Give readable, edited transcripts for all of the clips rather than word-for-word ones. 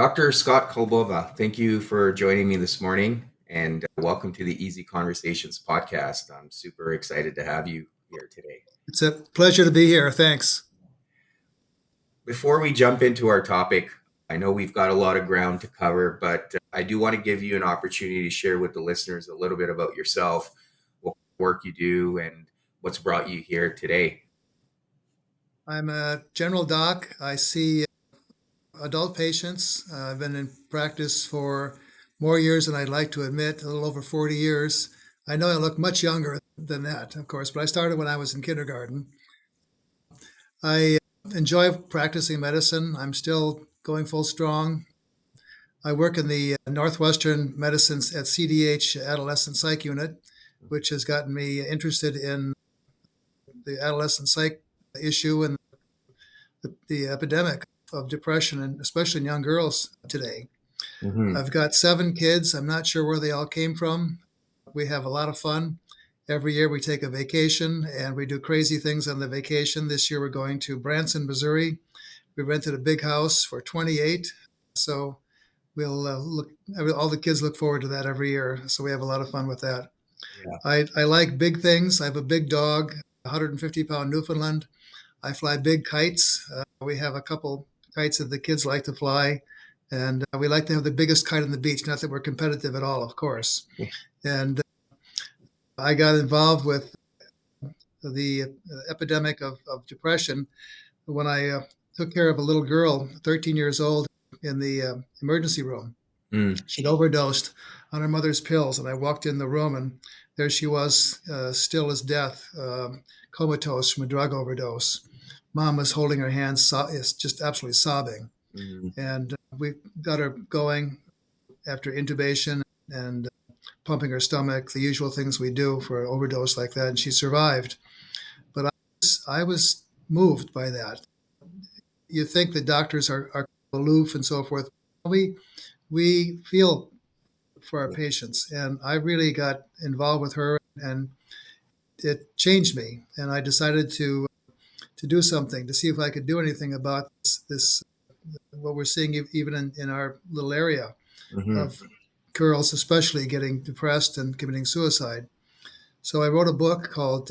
Dr. Scott Kolbaba, thank you for joining me this morning and welcome to the Easy Conversations podcast. I'm super excited to have you here today. It's a pleasure to be here. Thanks. Before we jump into our topic, I know we've got a lot of ground to cover, but I do want to give you an opportunity to share with the listeners a little bit about yourself, what work you do, and what's brought you here today. I'm a general doc. I see adult patients. I've been in practice for more years than I'd like to admit, a little over 40 years. I know I look much younger than that, of course, but I started when I was in kindergarten. I enjoy practicing medicine. I'm still going full strong. I work in the Northwestern Medicine at CDH Adolescent Psych Unit, which has gotten me interested in the adolescent psych issue and the epidemic of depression, and especially in young girls today. Mm-hmm. I've got 7 kids. I'm not sure where they all came from. We have a lot of fun. Every year we take a vacation and we do crazy things on the vacation. This year we're going to Branson, Missouri. We rented a big house for 28. So we'll look, all the kids look forward to that every year. So we have a lot of fun with that. Yeah. I like big things. I have a big dog, 150-pound Newfoundland. I fly big kites. We have a couple kites that the kids like to fly, and we like to have the biggest kite on the beach. Not that we're competitive at all, of course. And I got involved with the epidemic of depression when I took care of a little girl, 13 years old, in the emergency room. Mm. She'd overdosed on her mother's pills, and I walked in the room, and there she was, still as death, comatose from a drug overdose. Mom was holding her hands, is just absolutely sobbing, Mm. and we got her going after intubation and pumping her stomach, the usual things we do for an overdose like that, and she survived. But I was moved by that. You think the doctors are aloof and so forth. We feel for our Yeah. patients. And I really got involved with her, and it changed me. And I decided to do something to see if I could do anything about this what we're seeing even in our little area Mm-hmm. of girls, especially getting depressed and committing suicide. So I wrote a book called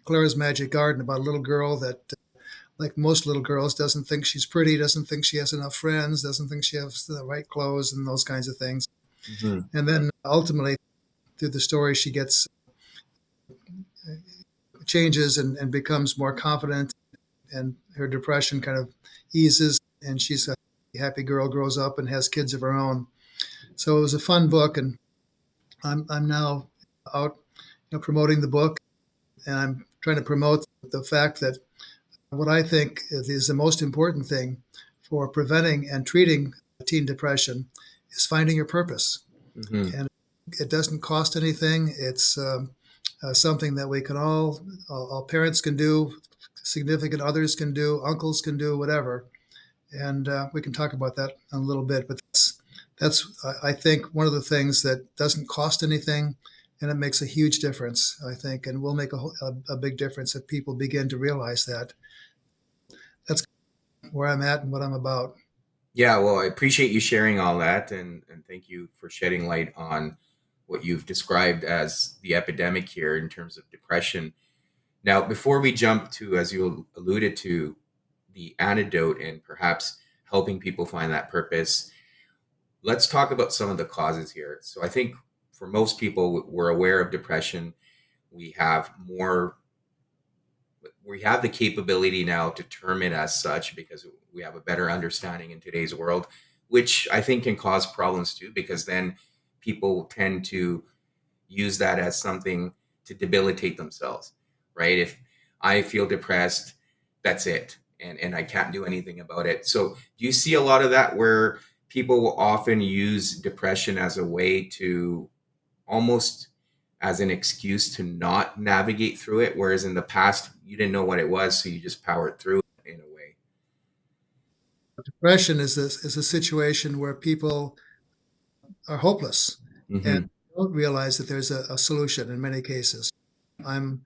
Clara's Magic Garden about a little girl that, like most little girls, doesn't think she's pretty, doesn't think she has enough friends, doesn't think she has the right clothes and those kinds of things. Mm-hmm. And then ultimately, through the story, she gets changes and becomes more confident, and her depression kind of eases, and she's a happy girl, grows up and has kids of her own. So it was a fun book, and I'm now out, promoting the book, and I'm trying to promote the fact that what I think is the most important thing for preventing and treating teen depression is finding your purpose. Mm-hmm. And it doesn't cost anything. It's something that we can all parents can do, significant others can do, uncles can do, whatever. And we can talk about that in a little bit. But that's I think one of the things that doesn't cost anything, and it makes a huge difference. I think, and will make a big difference if people begin to realize that. That's where I'm at and what I'm about. Yeah, well, I appreciate you sharing all that, and thank you for shedding light on what you've described as the epidemic here in terms of depression. Now, before we jump to, as you alluded to, the antidote and perhaps helping people find that purpose, let's talk about some of the causes here. So, I think for most people, we're aware of depression. We have more we have the capability now to term it as such because we have a better understanding in today's world, which I think can cause problems too, because then people tend to use that as something to debilitate themselves, right? If I feel depressed, that's it. And I can't do anything about it. So do you see a lot of that where people will often use depression as a way to almost as an excuse to not navigate through it, whereas in the past you didn't know what it was, so you just powered through it in a way. Depression is a situation where people are hopeless and Mm-hmm. don't realize that there's a solution in many cases. I'm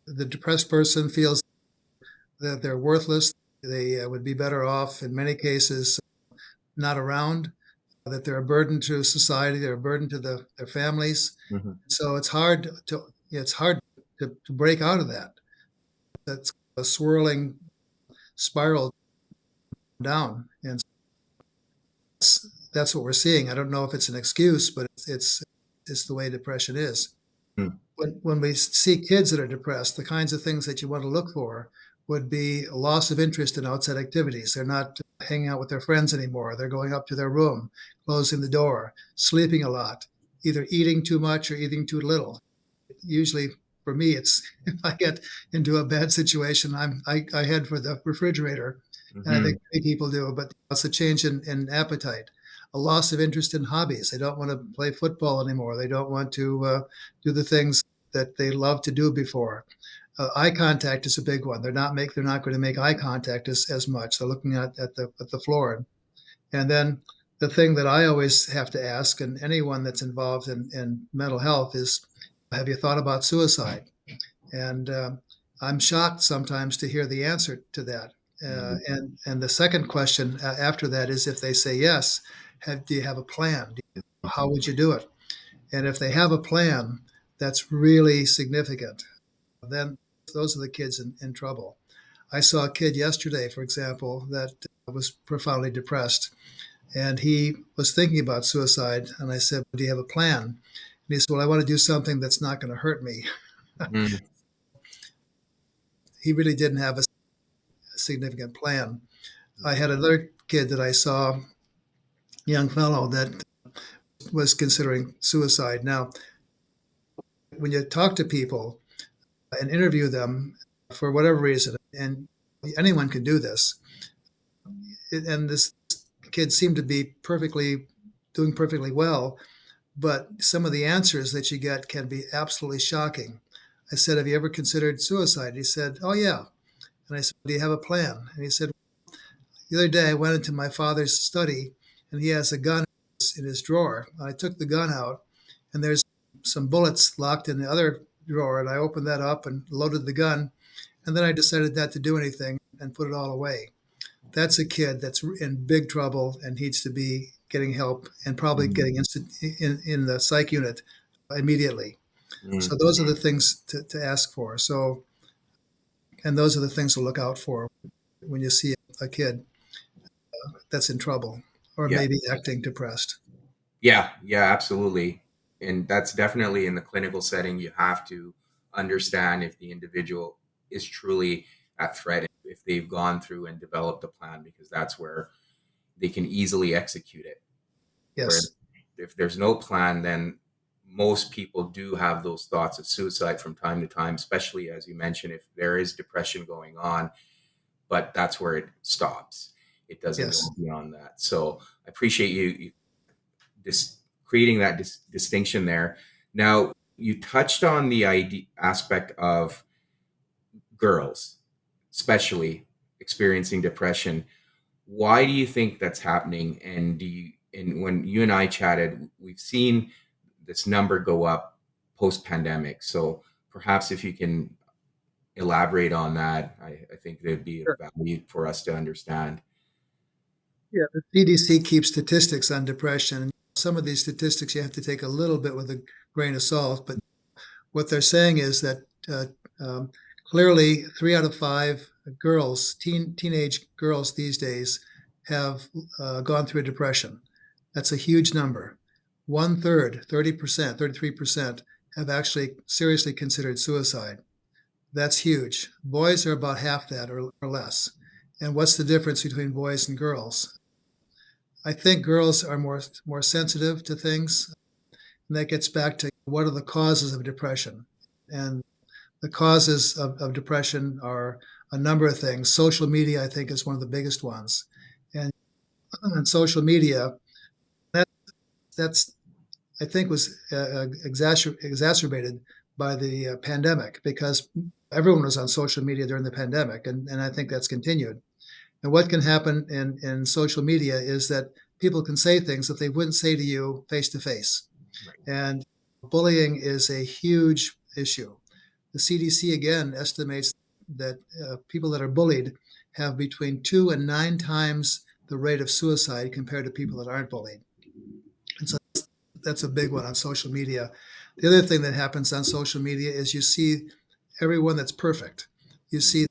the depressed person feels that they're worthless. They would be better off in many cases not around, that they're a burden to society, they're a burden to their families. Mhm. So it's hard to break out of that. That's a swirling spiral down, and that's what we're seeing. I don't know if it's an excuse, but it's the way depression is. Mm. When we see kids that are depressed, the kinds of things that you want to look for would be a loss of interest in outside activities. They're not hanging out with their friends anymore. They're going up to their room, closing the door, sleeping a lot, either eating too much or eating too little. Usually for me, it's if I get into a bad situation, I head for the refrigerator, and I think Mhm. many people do. But it's a change in appetite, a loss of interest in hobbies. They don't want to play football anymore. They don't want to do the things that they loved to do before. Eye contact is a big one. They're not going to make eye contact as much. They're looking at the floor, and then the thing that I always have to ask, and anyone that's involved in mental health, is, have you thought about suicide? And I'm shocked sometimes to hear the answer to that. Mm. And the second question after that is, if they say yes, do you have a plan? How would you do it? And if they have a plan, that's really significant. Then those are the kids in trouble. I saw a kid yesterday, for example, that was profoundly depressed, and he was thinking about suicide. And I said, "Do you have a plan?" And he said, "Well, I want to do something that's not going to hurt me." Mm. He really didn't have a significant plan. I had another kid that I saw, young fellow, that was considering suicide. Now, when you talk to people and interview them for whatever reason, and anyone can do this, and this kid seemed to be doing perfectly well, but some of the answers that you get can be absolutely shocking. I said, "Have you ever considered suicide?" He said, "Oh, yeah." And I said, "Do you have a plan?" And he said, "The other day I went into my father's study, and he has a gun in his drawer. I took the gun out, and there's some bullets locked in the other drawer, and I opened that up and loaded the gun, and then I decided not to do anything and put it all away." That's a kid that's in big trouble and needs to be getting help, and probably Mm. getting in the psych unit immediately. Mm. So those are the things to ask for. So, and those are the things to look out for when you see a kid that's in trouble or Yeah. maybe acting depressed. Yeah, yeah, absolutely. And that's definitely in the clinical setting. You have to understand if the individual is truly at threat, if they've gone through and developed a plan, because that's where they can easily execute it. Where Yes. if there's no plan, then most people do have those thoughts of suicide from time to time, especially as you mentioned, if there is depression going on, but that's where it stops. It doesn't Yes. go beyond that. So I appreciate you creating that distinction there. Now, you touched on the aspect of girls, especially experiencing depression. Why do you think that's happening? And and when you and I chatted, we've seen this number go up post pandemic. So perhaps if you can elaborate on that, I think there'd be a Sure. value for us to understand. Yeah, the CDC keeps statistics on depression. Some of these statistics you have to take a little bit with a grain of salt, but what they're saying is that uh, um, clearly 3 out of 5 girls, teenage girls these days, have gone through a depression. That's a huge number. One third, 30%, 33%, have actually seriously considered suicide. That's huge. Boys are about half that or less. And what's the difference between boys and girls? I think girls are more sensitive to things, and that gets back to what are the causes of depression. And the causes of depression are a number of things. Social media, I think, is one of the biggest ones. And on social media, that that's I think was exacerbated by the pandemic, because everyone was on social media during the pandemic, and I think that's continued. And what can happen in social media is that people can say things that they wouldn't say to you face to face. Right. And bullying is a huge issue. The CDC again estimates that people that are bullied have between 2 and 9 times the rate of suicide compared to people that aren't bullied. And so that's a big one on social media. The other thing that happens on social media is you see everyone that's perfect. You see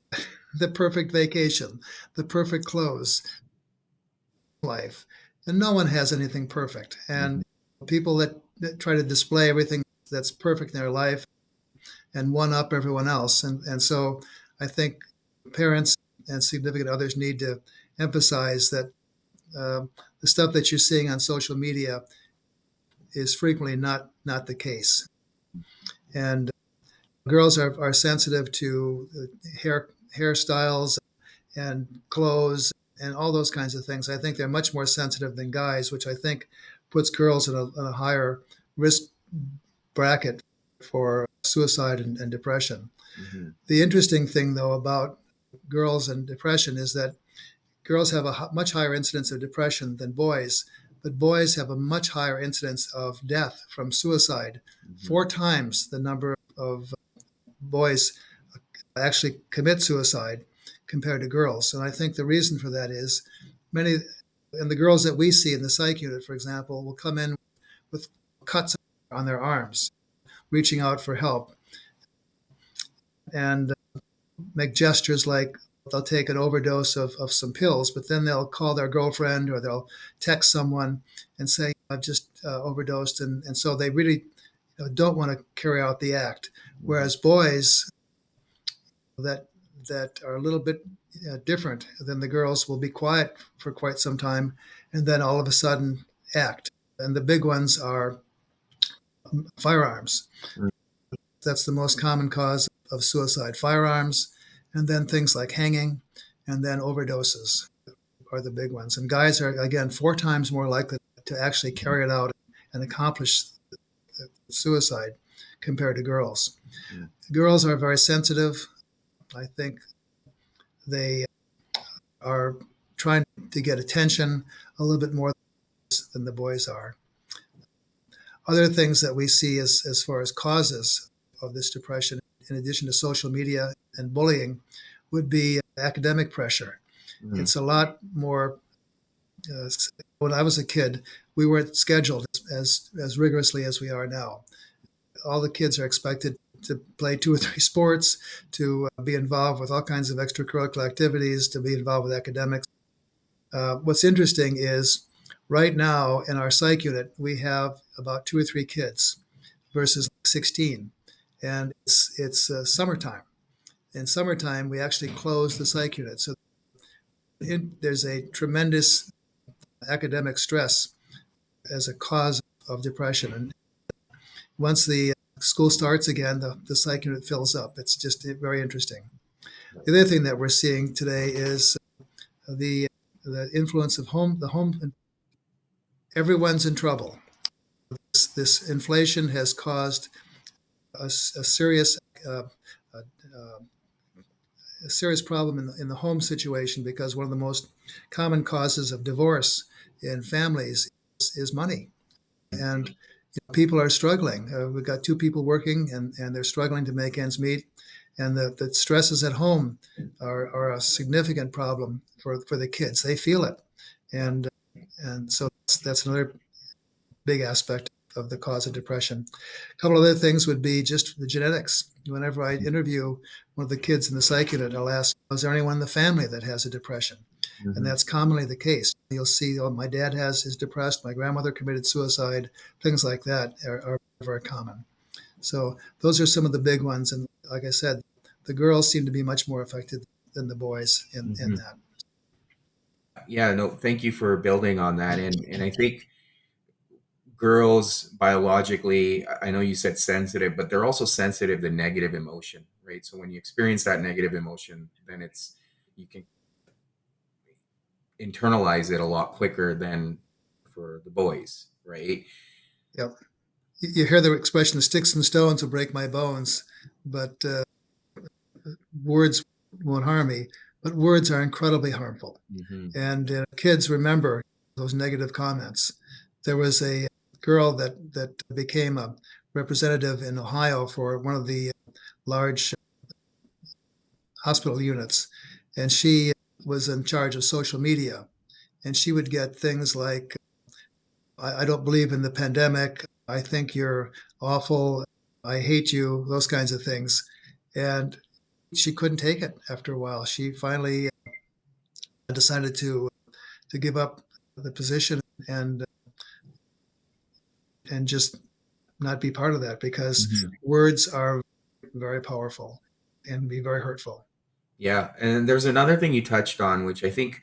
the perfect vacation, the perfect clothes, life, and no one has anything perfect. Mhm. And people that try to display everything that's perfect in their life and one up everyone else. And so I think parents and significant others need to emphasize that the stuff that you're seeing on social media is frequently not the case. And girls are sensitive to hairstyles and clothes and all those kinds of things. I think they're much more sensitive than guys, which I think puts girls in a higher risk bracket for suicide and depression. Mhm. The interesting thing, though, about girls and depression is that girls have a much higher incidence of depression than boys, but boys have a much higher incidence of death from suicide, Mhm. 4 times the number of boys actually commit suicide compared to girls. And I think the reason for that is many, and the girls that we see in the psych unit, for example, will come in with cuts on their arms, reaching out for help, and make gestures like they'll take an overdose of some pills, but then they'll call their girlfriend or they'll text someone and say, I've just overdosed. And so they really don't want to carry out the act. Mhm. Whereas boys that that are a little bit different than the girls will be quiet for quite some time and then all of a sudden act. And the big ones are firearms. That's the most common cause of suicide, firearms, and then things like hanging, and then overdoses are the big ones. And guys are, again, 4 times more likely to actually carry it out and accomplish suicide compared to girls. Mhm. Girls are very sensitive. I think they are trying to get attention a little bit more than the boys are. Other things that we see as far as causes of this depression, in addition to social media and bullying, would be academic pressure. Mhm. It's a lot more. Uh, when I was a kid, we weren't scheduled as rigorously as we are now. All the kids are expected to play 2 or 3 sports, to be involved with all kinds of extracurricular activities, to be involved with academics. What's interesting is right now in our psych unit, we have about 2 or 3 kids versus 16. And summertime. In summertime, we actually close the psych unit. So there's a tremendous academic stress as a cause of depression. And once the school starts again, the psych unit fills up. It's just very interesting. The other thing that we're seeing today is the the influence of the home. Everyone's in trouble. This inflation has caused a serious uh, uh, a serious problem in the home situation because one of the most common causes of divorce in families is money. And people are struggling. We've got 2 people working and they're struggling to make ends meet. And the stresses at home are a significant problem for the kids. They feel it. And, and so that's another big aspect of the cause of depression. A couple other things would be just the genetics. Whenever I interview one of the kids in the psych unit, I'll ask, is there anyone in the family that has a depression? And Mhm. that's commonly the case. You'll see, oh, my dad is depressed, my grandmother committed suicide, things like that are very common. So those are some of the big ones. And like I said, the girls seem to be much more affected than the boys in Mhm. that. Yeah, no, thank you for building on that. And I think girls biologically, I know you said sensitive, but they're also sensitive to negative emotion, right? So when you experience that negative emotion, then it's you can internalize it a lot quicker than for the boys, right? Yep. You hear the expression, the sticks and stones will break my bones, but words won't harm me, but words are incredibly harmful. Hmm. And kids remember those negative comments. There was a girl that became a representative in Ohio for one of the large hospital units, and she was in charge of social media. and she would get things like, I don't believe in the pandemic. I think you're awful. I hate you, those kinds of things. And she couldn't take it after a while. She finally decided to give up the position and and just not be part of that because Mhm. words are very powerful and be very hurtful. Yeah, and there's another thing you touched on, which I think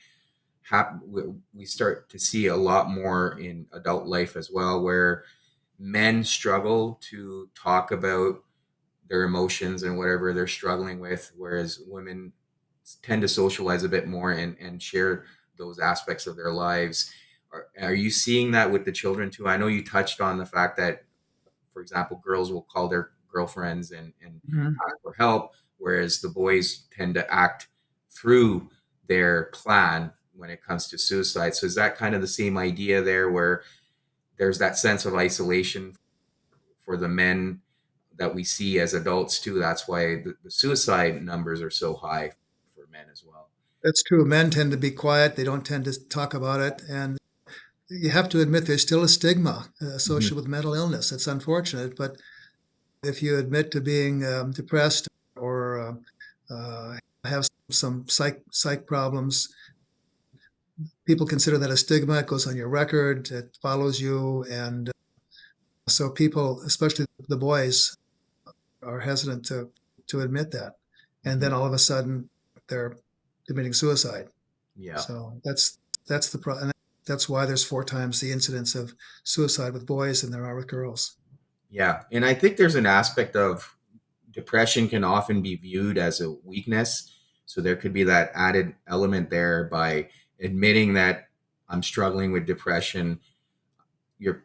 we start to see a lot more in adult life as well, where men struggle to talk about their emotions and whatever they're struggling with, whereas women tend to socialize a bit more and share those aspects of their lives. Are you seeing that with the children too? I know you touched on the fact that, for example, girls will call their girlfriends and Mhm. ask for help, whereas the boys tend to act through their plan when it comes to suicide. So is that kind of the same idea there, where there's that sense of isolation for the men that we see as adults too? That's why the suicide numbers are so high for men as well. That's true. Men tend to be quiet. They don't tend to talk about it. And you have to admit there's still a stigma Mhm. associated with mental illness. It's unfortunate, but if you admit to being depressed or have some psych problems, people consider that a stigma. It goes on your record. It follows you, and so people, especially the boys, are hesitant to admit that. And Mhm. then all of a sudden, they're committing suicide. Yeah. So that's the problem. That's why there's 4 times the incidence of suicide with boys than there are with girls. Yeah. And I think there's an aspect of depression can often be viewed as a weakness. So there could be that added element there by admitting that I'm struggling with depression. You're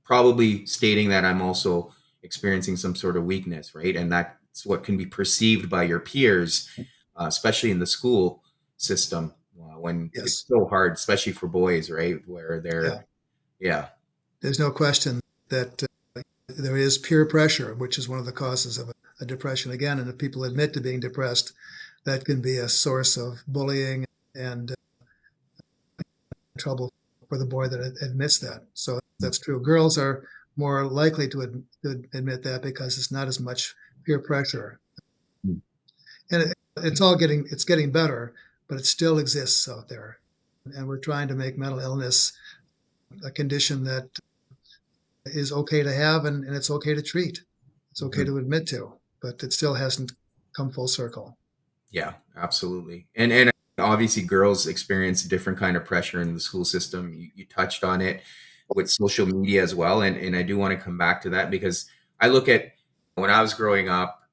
probably stating that I'm also experiencing some sort of weakness, right? And that's what can be perceived by your peers, especially in the school system, when it's Yes. so hard, especially for boys, right? Where they're, Yeah. yeah. There's no question that there is peer pressure, which is one of the causes of a depression. Again, and if people admit to being depressed, that can be a source of bullying and trouble for the boy that admits that. So that's true. Girls are more likely to admit that because it's not as much peer pressure, and it's getting better, but it still exists out there, and we're trying to make mental illness a condition that is okay to have and it's okay to treat. It's okay Mhm. to admit to, but it still hasn't come full circle. Yeah, absolutely. And obviously girls experience a different kind of pressure in the school system. You touched on it with social media as well. And I do want to come back to that because I look at when I was growing up,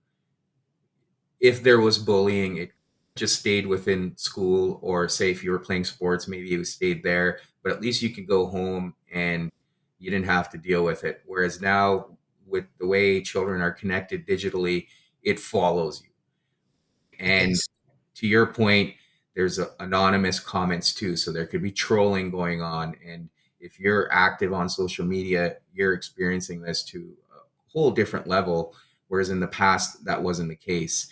if there was bullying, it just stayed within school, or say if you were playing sports, maybe it stayed there, but at least you could go home and you didn't have to deal with it. Whereas now, with the way children are connected digitally, it follows you. And Yes. to your point, there's anonymous comments too. So there could be trolling going on. And if you're active on social media, you're experiencing this to a whole different level. Whereas in the past, that wasn't the case.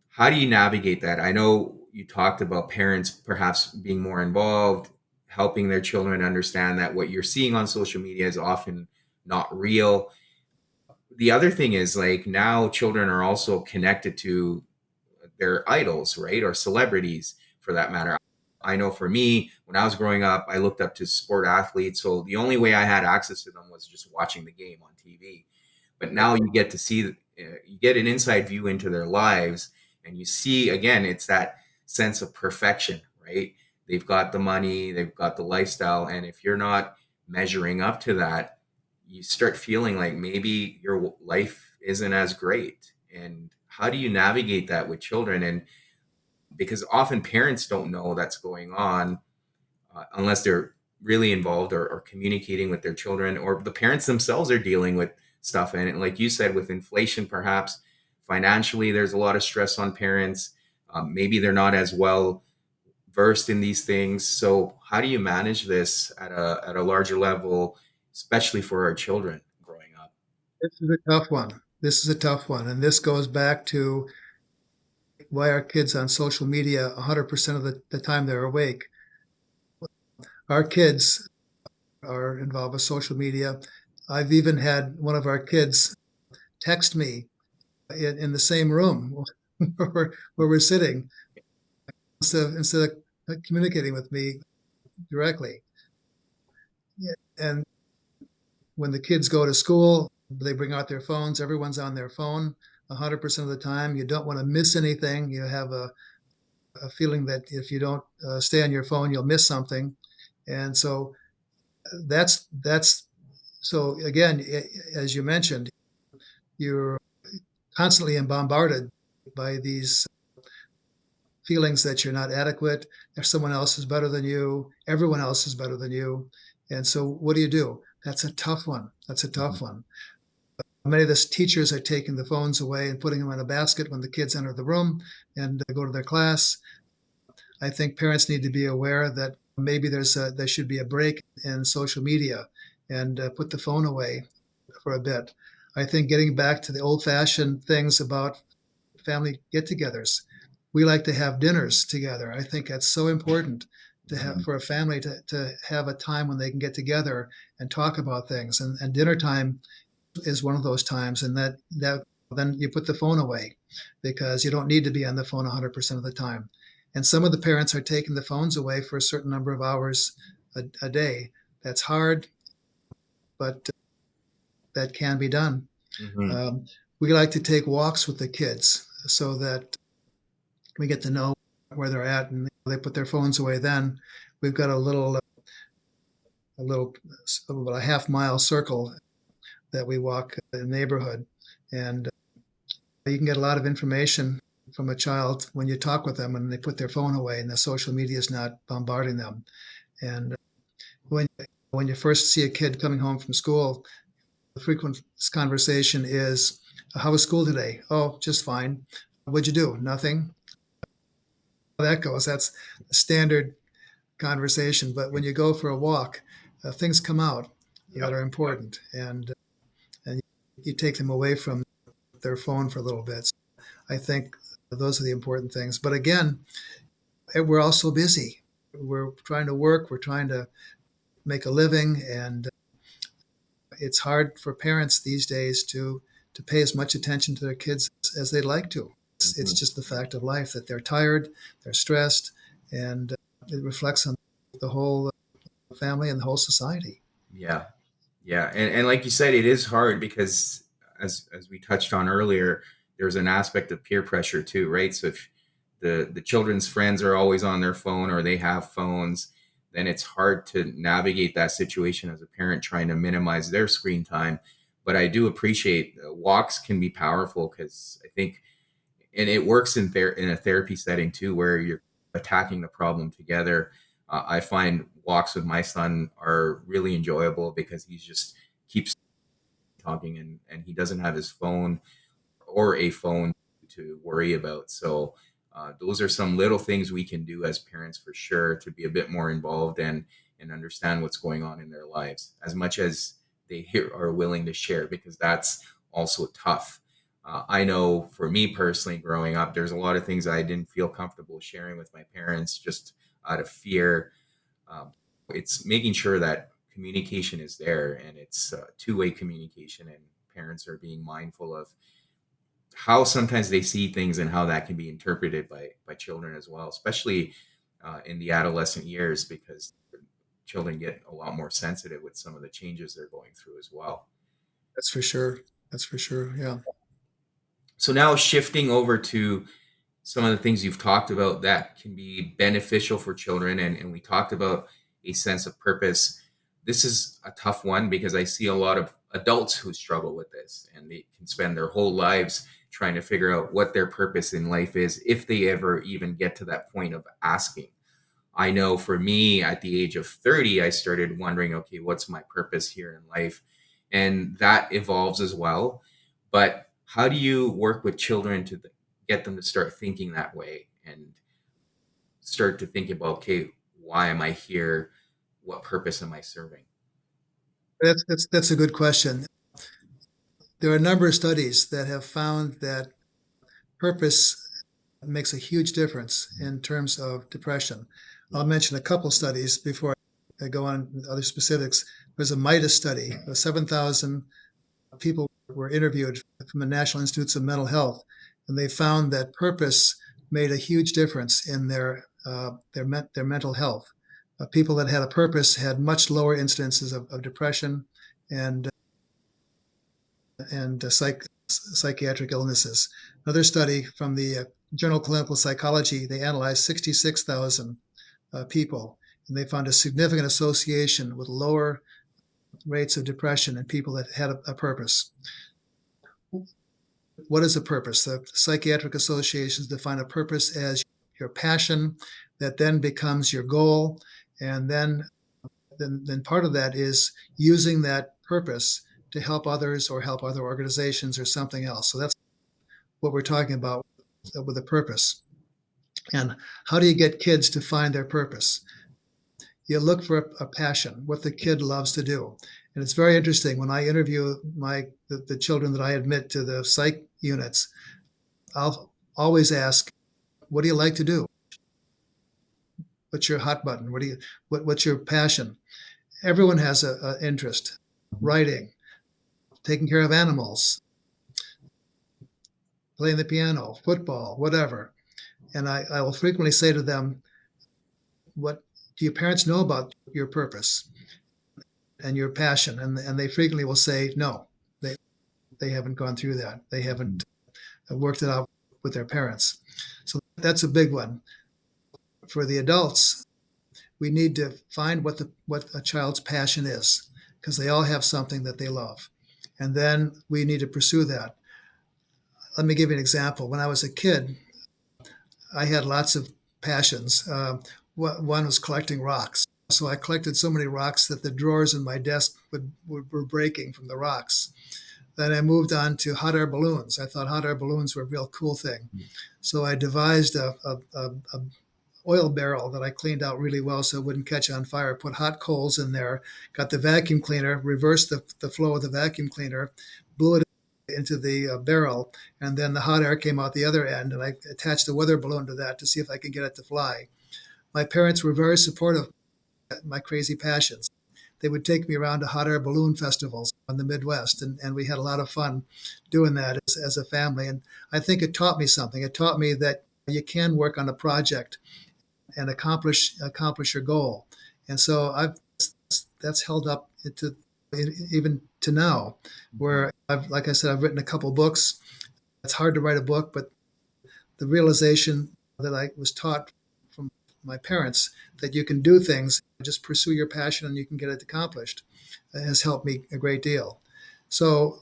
How do you navigate that? I know you talked about parents perhaps being more involved, helping their children understand that what you're seeing on social media is often not real. The other thing is, like, now children are also connected to their idols, right? Or celebrities for that matter. I know for me, when I was growing up, I looked up to sport athletes. So the only way I had access to them was just watching the game on TV. But now you get to see, you get an inside view into their lives, and you see again, it's that sense of perfection, right? They've got the money, they've got the lifestyle, and if you're not measuring up to that, you start feeling like maybe your life isn't as great. And how do you navigate that with children? And because often parents don't know that's going on, unless they're really involved or communicating with their children, or the parents themselves are dealing with stuff. And like you said, with inflation, perhaps financially, there's a lot of stress on parents. Maybe they're not as well versed in these things. So how do you manage this at a larger level, especially for our children growing up? This is a tough one. This is a tough one. And this goes back to why are kids on social media 100% of the time they're awake? Our kids are involved with social media. I've even had one of our kids text me in the same room where we're sitting instead of communicating with me directly. And when the kids go to school, they bring out their phones. Everyone's on their phone 100% of the time. You don't want to miss anything. You have a feeling that if you don't stay on your phone, you'll miss something. And so that's so again, as you mentioned, you're constantly bombarded by these feelings that you're not adequate, if someone else is better than you, everyone else is better than you. And so what do? That's a tough one. That's a tough Mhm. one. Many of the teachers are taking the phones away and putting them in a basket when the kids enter the room and go to their class. I think parents need to be aware that maybe there should be a break in social media and put the phone away for a bit. I think getting back to the old-fashioned things about family get-togethers. We like to have dinners together. I think that's so important to have Mhm. for a family to have a time when they can get together and talk about things. And dinner time is one of those times. And that then you put the phone away because you don't need to be on the phone 100% of the time. And some of the parents are taking the phones away for a certain number of hours a day. That's hard, but that can be done. Mhm. Um, we like to take walks with the kids so that we get to know where they're at, and they put their phones away. Then we've got a little, about a half-mile circle that we walk in the neighborhood, and you can get a lot of information from a child when you talk with them and they put their phone away and the social media is not bombarding them. And when when you first see a kid coming home from school, the frequent conversation is, "How was school today?" "Oh, just fine." "What'd you do?" "Nothing." That goes. That's a standard conversation. But when you go for a walk, things come out that Yep. are important, and you take them away from their phone for a little bit. So I think those are the important things. But again, we're all so busy. We're trying to work. We're trying to make a living, and it's hard for parents these days to pay as much attention to their kids as they'd like to. It's Mhm. just the fact of life that they're tired, they're stressed, and it reflects on the whole family and the whole society. Yeah. Yeah, and like you said, it is hard because as we touched on earlier, there's an aspect of peer pressure too, right? So if the children's friends are always on their phone or they have phones, then it's hard to navigate that situation as a parent trying to minimize their screen time. But I do appreciate walks can be powerful because I think, and it works in a therapy setting too, where you're attacking the problem together. I find walks with my son are really enjoyable because he's just keeps talking and he doesn't have his phone or a phone to worry about. So those are some little things we can do as parents for sure to be a bit more involved and understand what's going on in their lives as much as are willing to share because that's also tough. I know for me personally, growing up, there's a lot of things I didn't feel comfortable sharing with my parents just out of fear. um, it's making sure that communication is there and it's two-way communication and parents are being mindful of how sometimes they see things and how that can be interpreted by children as well, especially in the adolescent years because children get a lot more sensitive with some of the changes they're going through as well. That's for sure. That's for sure. Yeah. So now shifting over to some of the things you've talked about that can be beneficial for children and we talked about a sense of purpose. This is a tough one because I see a lot of adults who struggle with this and they can spend their whole lives trying to figure out what their purpose in life is if they ever even get to that point of asking. I know for me at the age of 30 I started wondering, okay, what's my purpose here in life, and that evolves as well. But how do you work with children to get them to start thinking that way and start to think about, okay, why am I here? What purpose am I serving? That's a good question. There are a number of studies that have found that purpose makes a huge difference in terms of depression. I'll mention a couple studies before I go on with other specifics. There's a MIDAS study. 7,000 people were interviewed from the National Institutes of Mental Health, and they found that purpose made a huge difference in their mental health. People that had a purpose had much lower incidences of depression and psychiatric illnesses. Another study from the Journal of Clinical Psychology, they analyzed 66,000 people, and they found a significant association with lower rates of depression in people that had a purpose. What is a purpose? The psychiatric associations define a purpose as your passion that then becomes your goal, and then part of that is using that purpose to help others or help other organizations or something else. So that's what we're talking about with a purpose. And how do you get kids to find their purpose? You look for a passion, what the kid loves to do. And it's very interesting when I interview the children that I admit to the psych units, I'll always ask, what do you like to do? What's your hot button? What's your passion? Everyone has an interest. Writing, taking care of animals, playing the piano, football, whatever. And I will frequently say to them, what do your parents know about your purpose and your passion? And they frequently will say, no, they haven't gone through that. They haven't worked it out with their parents. So that's a big one. For the adults, we need to find what a child's passion is, because they all have something that they love. And then we need to pursue that. Let me give you an example. When I was a kid, I had lots of passions. One was collecting rocks. So I collected so many rocks that the drawers in my desk were breaking from the rocks. Then I moved on to hot air balloons. I thought hot air balloons were a real cool thing. So I devised a oil barrel that I cleaned out really well so it wouldn't catch on fire, put hot coals in there, got the vacuum cleaner, reversed the flow of the vacuum cleaner, blew it into the barrel, and then the hot air came out the other end, and I attached a weather balloon to that to see if I could get it to fly. My parents were very supportive of my crazy passions. They would take me around to hot air balloon festivals in the Midwest, and we had a lot of fun doing that as a family. And I think it taught me something. It taught me that you can work on a project and accomplish your goal. And so that's held up to even to now, where like I said, I've written a couple books. It's hard to write a book, but the realization that I was taught from my parents that you can do things, just pursue your passion and you can get it accomplished, has helped me a great deal. So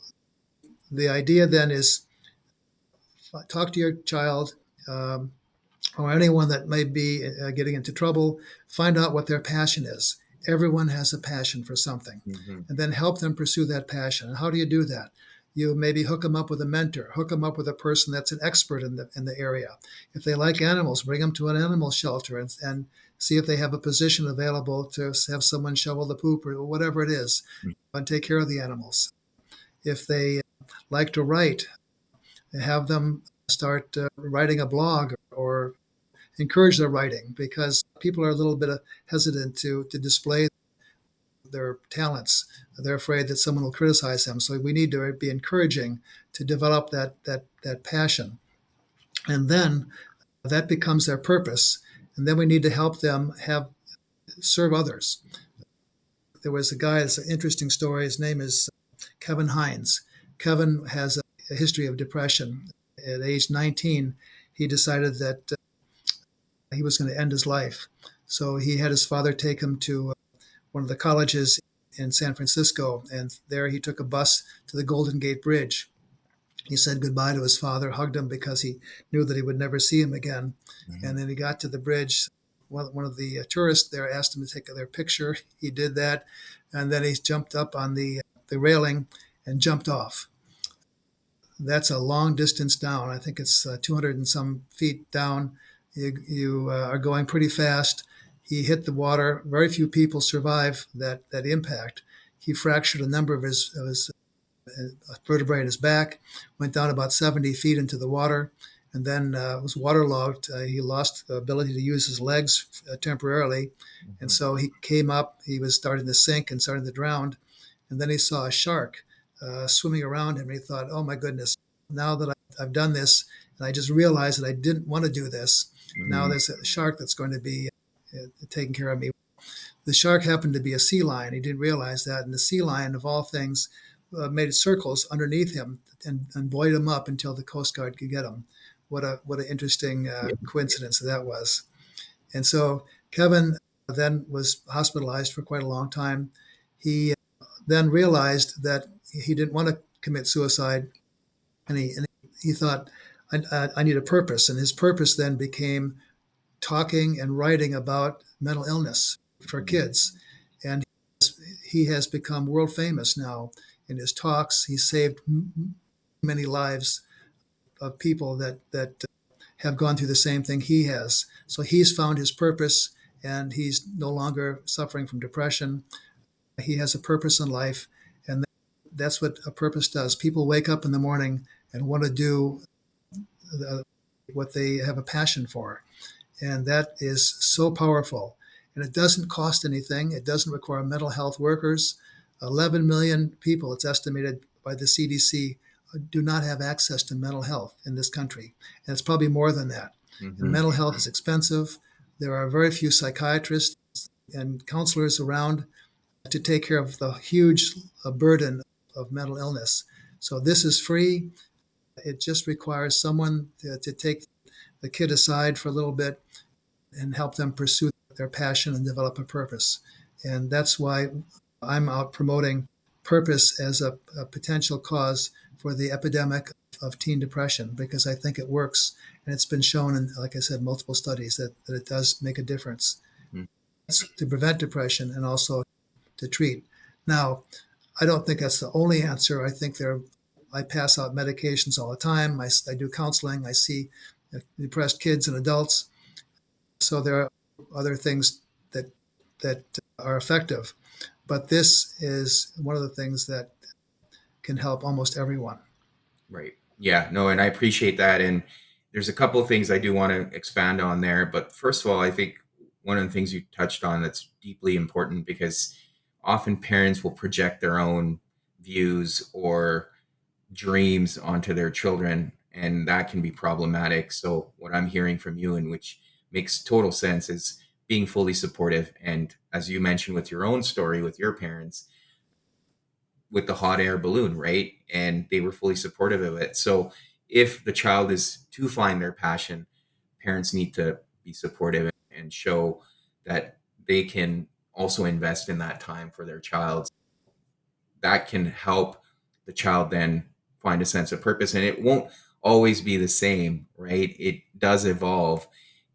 the idea then is talk to your child, or anyone that may be getting into trouble, find out what their passion is. Everyone has a passion for something, and then help them pursue that passion. And how do you do that? You maybe hook them up with a mentor, hook them up with a person that's an expert in the area. If they like animals, bring them to an animal shelter and see if they have a position available to have someone shovel the poop or whatever it is, and take care of the animals. If they like to write, have them start writing a blog or encourage their writing, because people are a little bit hesitant to display their talents. They're afraid that someone will criticize them. So we need to be encouraging to develop that passion. And then that becomes their purpose. And then we need to help them serve others. There was a guy, it's an interesting story. His name is Kevin Hines. Kevin has a history of depression. At age 19, he decided that he was going to end his life. So he had his father take him to one of the colleges in San Francisco, and there he took a bus to the Golden Gate Bridge. He said goodbye to his father, hugged him because he knew that he would never see him again. And then he got to the bridge. One of the tourists there asked him to take their picture. He did that, and then he jumped up on the railing and jumped off. That's a long distance down. I think it's 200 and some feet down. You are going pretty fast. He hit the water. Very few people survive that impact. He fractured a number of his vertebrae in his back, went down about 70 feet into the water, and then was waterlogged. He lost the ability to use his legs temporarily, and Mhm. so he came up. He was starting to sink and starting to drown, and then he saw a shark swimming around him. And he thought, "Oh my goodness! Now that I've done this, and I just realized that I didn't want to do this. Now Mhm. there's a shark that's going to be taking care of me." The shark happened to be a sea lion. He didn't realize that, and the sea lion, of all things, made circles underneath him and buoyed him up until the Coast Guard could get him. What an interesting Yeah. coincidence that was. And so Kevin then was hospitalized for quite a long time. He then realized that he didn't want to commit suicide, and he thought, I need a purpose. And his purpose then became talking and writing about mental illness for Mhm. kids. And he has become world famous now in his talks. He saved many lives of people that have gone through the same thing he has. So he's found his purpose, and he's no longer suffering from depression. He has a purpose in life, and that's what a purpose does. People wake up in the morning and want to do what they have a passion for, and that is so powerful. And it doesn't cost anything. It doesn't require mental health workers. 11 million people, it's estimated by the CDC, do not have access to mental health in this country. And it's probably more than that. And Mhm. mental health is expensive. There are very few psychiatrists and counselors around to take care of the huge burden of mental illness. So this is free. It just requires someone to take the kid aside for a little bit and help them pursue their passion and develop a purpose. And that's why I'm out promoting purpose as a potential cause for the epidemic of teen depression, because I think it works. And it's been shown in, like I said, multiple studies that it does make a difference Mhm. to prevent depression and also to treat. Now, I don't think that's the only answer. I think I pass out medications all the time. I do counseling. I see depressed kids and adults. So there are other things that that are effective, but this is one of the things that can help almost everyone. Right. Yeah. No, and I appreciate that. And there's a couple of things I do want to expand on there. But first of all, I think one of the things you touched on that's deeply important because often parents will project their own views or dreams onto their children, and that can be problematic. So, what I'm hearing from you, and which makes total sense, is being fully supportive. And as you mentioned with your own story with your parents, with the hot air balloon, right? And they were fully supportive of it. So if the child is to find their passion, parents need to be supportive and show that they can also invest in that time for their child. That can help the child then find a sense of purpose. And it won't always be the same, right? It does evolve.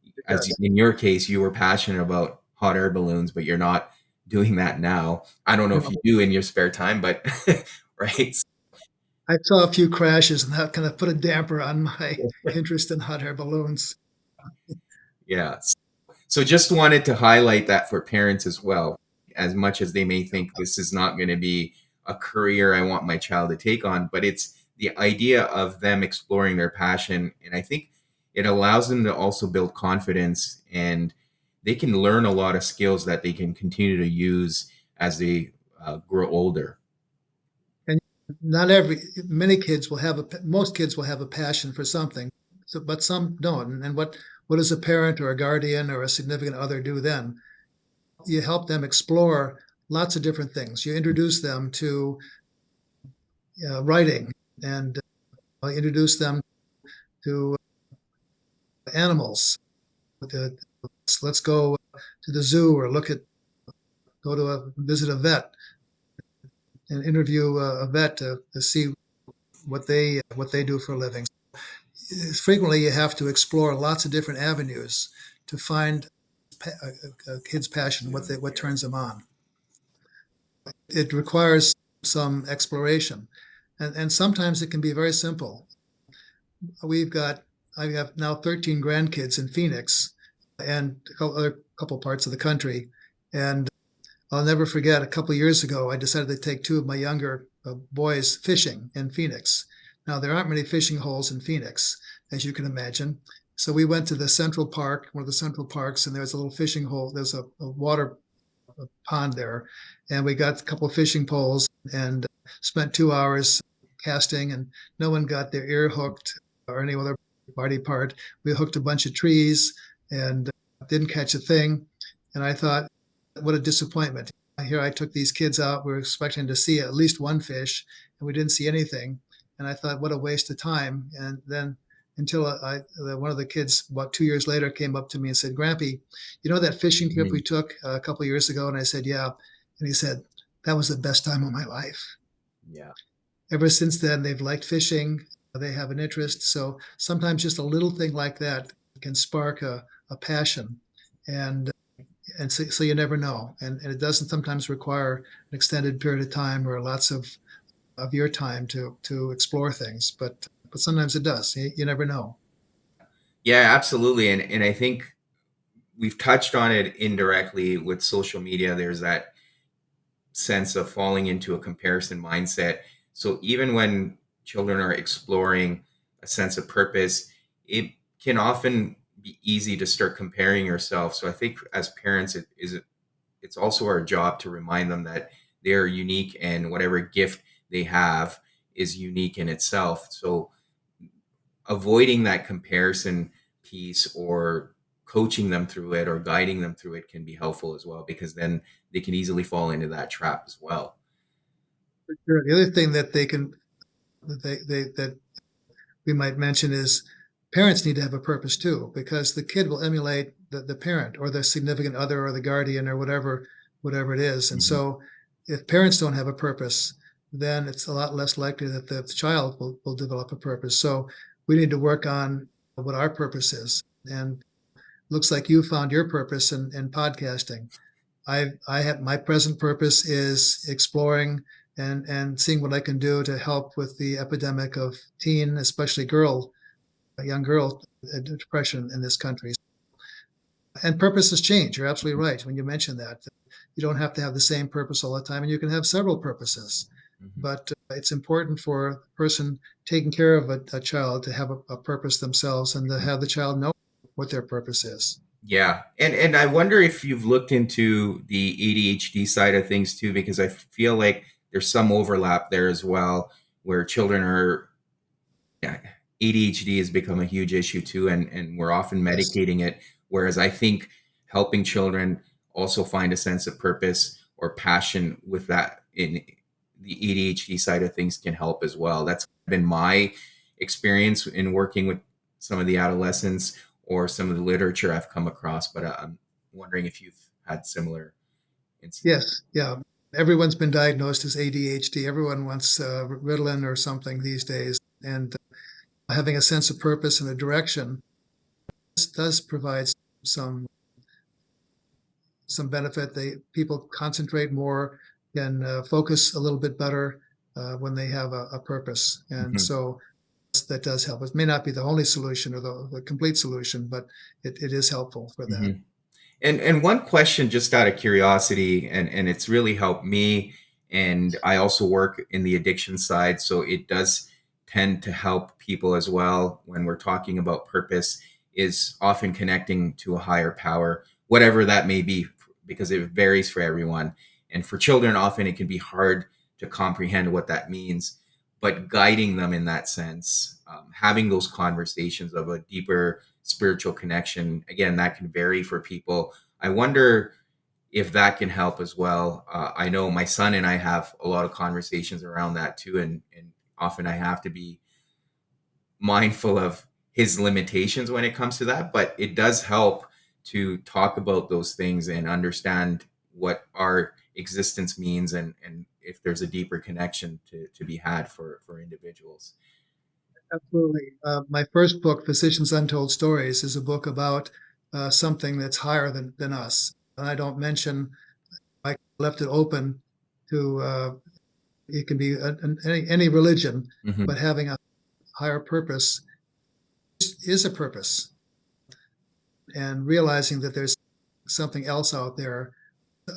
It As does. in your case, you were passionate about hot air balloons, but you're not doing that now. I don't know You if know, you do in your spare time, but right. I saw a few crashes, and that kind of put a damper on my interest in hot air balloons. Yeah. So just wanted to highlight that for parents as well. As much as they may think this is not going to be a career I want my child to take on, but it's the idea of them exploring their passion. And I think it allows them to also build confidence, and they can learn a lot of skills that they can continue to use as they grow older. And not every many kids will have most kids will have a passion for something, so, but some don't. And what does a parent or a guardian or a significant other do then? You help them explore lots of different things. You introduce them to writing, and introduce them to animals. To, let's go to the zoo, or go to visit a vet and interview a vet to see what they do for a living. Frequently, you have to explore lots of different avenues to find a kid's passion, what turns them on. It requires some exploration, and sometimes it can be very simple. We've got I have now 13 grandkids in Phoenix and other couple parts of the country, and I'll never forget a couple of years ago I decided to take two of my younger boys fishing in Phoenix. Now there aren't many fishing holes in Phoenix, as you can imagine. So we went to the Central Park, one of the Central Parks, and there was a little fishing hole. There's a water a pond there, and we got a couple of fishing poles and spent 2 hours casting, and no one got their ear hooked or any other body part. We hooked a bunch of trees and didn't catch a thing. And I thought, what a disappointment. Here I took these kids out. We were expecting to see at least one fish, and we didn't see anything. And I thought, what a waste of time. And then until one of the kids, about 2 years later, came up to me and said, Grampy, you know that fishing trip Mhm. we took a couple of years ago? And I said, yeah. And he said, that was the best time of my life. Yeah. Ever since then, they've liked fishing. They have an interest. So sometimes just a little thing like that can spark a passion. And so you never know. And it doesn't sometimes require an extended period of time or lots of your time to explore things. But sometimes it does. You never know. Yeah, absolutely. And I think we've touched on it indirectly with social media. There's that sense of falling into a comparison mindset. So even when children are exploring a sense of purpose, it can often be easy to start comparing yourself. So I think as parents, it's also our job to remind them that they're unique and whatever gift they have is unique in itself. So avoiding that comparison piece or coaching them through it or guiding them through it can be helpful as well, because then they can easily fall into that trap as well. Sure. The other thing that that we might mention is parents need to have a purpose too, because the kid will emulate the parent or the significant other or the guardian or whatever it is. And Mhm. so if parents don't have a purpose, then it's a lot less likely that the child will develop a purpose. So we need to work on what our purpose is. And looks like you found your purpose in podcasting. I have my present purpose is exploring and seeing what I can do to help with the epidemic of teen, especially young girl depression in this country. And purposes change. You're absolutely right when you mention that. You don't have to have the same purpose all the time, and you can have several purposes. Mhm. But it's important for the person taking care of a child to have a purpose themselves and to Mhm. have the child know what their purpose is. Yeah. And I wonder if you've looked into the ADHD side of things too, because I feel like there's some overlap there as well, where children are, yeah, ADHD has become a huge issue too, and we're often Yes. medicating it. Whereas I think helping children also find a sense of purpose or passion with that in the ADHD side of things can help as well. That's been my experience in working with some of the adolescents or some of the literature I've come across. But I'm wondering if you've had similar instances. Yes. Yeah. Everyone's been diagnosed as ADHD. Everyone wants Ritalin or something these days. And having a sense of purpose and a direction does provide some some benefit. People concentrate more, can focus a little bit better when they have a purpose, and Mhm. so that does help. It may not be the only solution or the complete solution, but it is helpful for that. Mhm. And one question, just out of curiosity, and it's really helped me. And I also work in the addiction side, so it does tend to help people as well when we're talking about purpose. Is often connecting to a higher power, whatever that may be, because it varies for everyone. And for children, often it can be hard to comprehend what that means. But guiding them in that sense, having those conversations of a deeper spiritual connection, again, that can vary for people. I wonder if that can help as well. I know my son and I have a lot of conversations around that too, and often I have to be mindful of his limitations when it comes to that. But it does help to talk about those things and understand what our existence means, and if there's a deeper connection to be had for individuals. Absolutely. My first book, Physicians Untold Stories, is a book about something that's higher than us. And I don't mention, I left it open to, it can be any religion, Hmm. but having a higher purpose is a purpose. And realizing that there's something else out there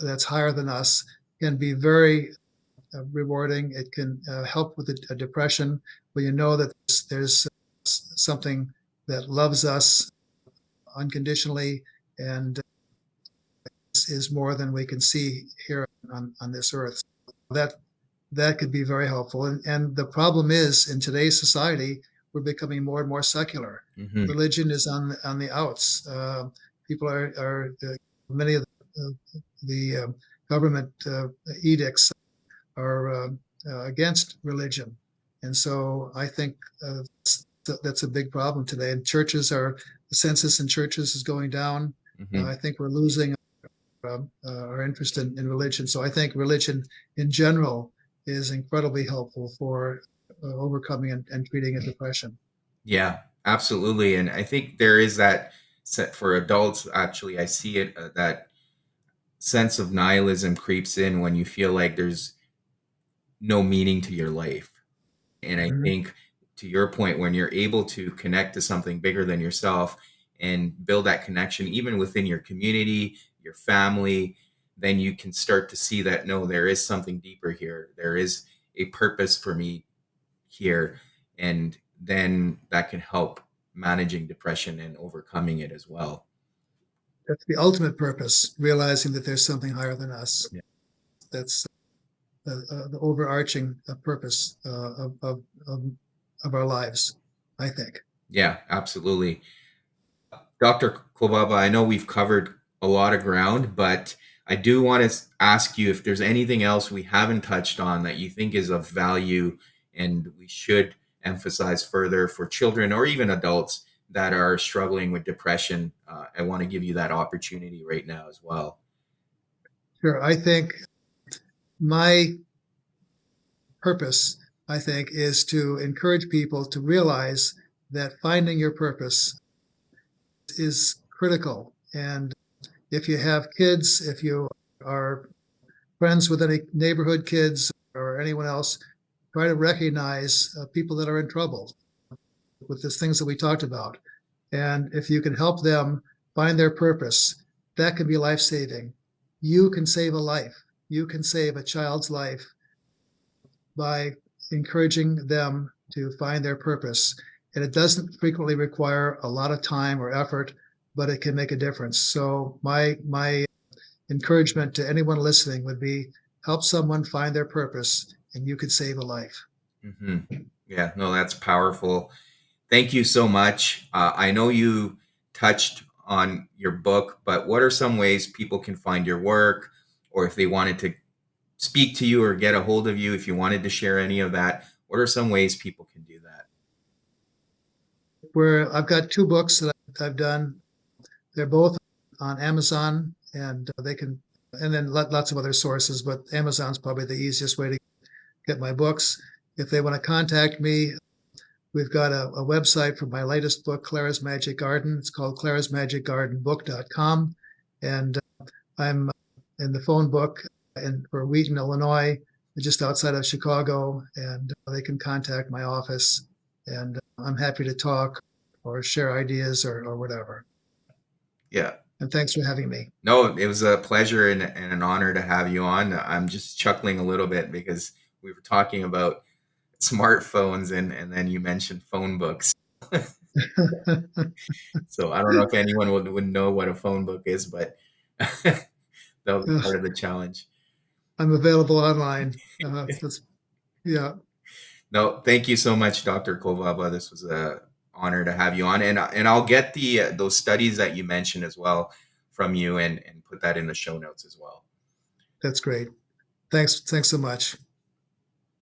that's higher than us can be very rewarding. It can help with a depression where you know that there's something that loves us unconditionally and is more than we can see here on this earth. So that could be very helpful. And the problem is, in today's society, we're becoming more and more secular. Hmm. Religion is on the outs. People are many of the government edicts are against religion, and so I think that's a big problem today. And the census in churches is going down. Hmm. I think we're losing our interest in religion. So I think religion in general is incredibly helpful for overcoming and treating a depression. Yeah, absolutely. And I think there is that set for adults. Actually, I see it that sense of nihilism creeps in when you feel like there's no meaning to your life. And I Mhm. think to your point, when you're able to connect to something bigger than yourself and build that connection, even within your community, your family, then you can start to see that no, there is something deeper here. There is a purpose for me here. And then that can help managing depression and overcoming it as well. That's the ultimate purpose, realizing that there's something higher than us. Yeah. That's the overarching purpose of our lives, I think. Yeah, absolutely. Dr. Kolbaba, I know we've covered a lot of ground, but I do want to ask you if there's anything else we haven't touched on that you think is of value and we should emphasize further for children or even adults that are struggling with depression. I want to give you that opportunity right now as well. Sure. I think my purpose, I think, is to encourage people to realize that finding your purpose is critical. And if you have kids, if you are friends with any neighborhood kids or anyone else, try to recognize people that are in trouble with these things that we talked about. And if you can help them find their purpose, that can be life saving. You can save a life. You can save a child's life by encouraging them to find their purpose. And it doesn't frequently require a lot of time or effort, but it can make a difference. So my encouragement to anyone listening would be help someone find their purpose and you could save a life. Hmm. Yeah, no, that's powerful. Thank you so much. I know you touched on your book, but what are some ways people can find your work, or if they wanted to speak to you or get a hold of you, if you wanted to share any of that, what are some ways people can do that? Where I've got two books that I've done. They're both on Amazon and they can, and then lots of other sources, but Amazon's probably the easiest way to get my books. If they want to contact me, we've got a website for my latest book, Clara's Magic Garden. It's called clarasmagicgardenbook.com. And I'm in the phone book for Wheaton, Illinois, just outside of Chicago. And they can contact my office. And I'm happy to talk or share ideas or whatever. Yeah. And thanks for having me. No, it was a pleasure and an honor to have you on. I'm just chuckling a little bit because we were talking about smartphones and then you mentioned phone books. So I don't know if anyone would know what a phone book is, but that was part of the challenge. I'm available online. Yeah, No, thank you so much, Dr. Kovaba. This was a honor to have you on, and I'll get the those studies that you mentioned as well from you and put that in the show notes as well. that's great. Thanks so much.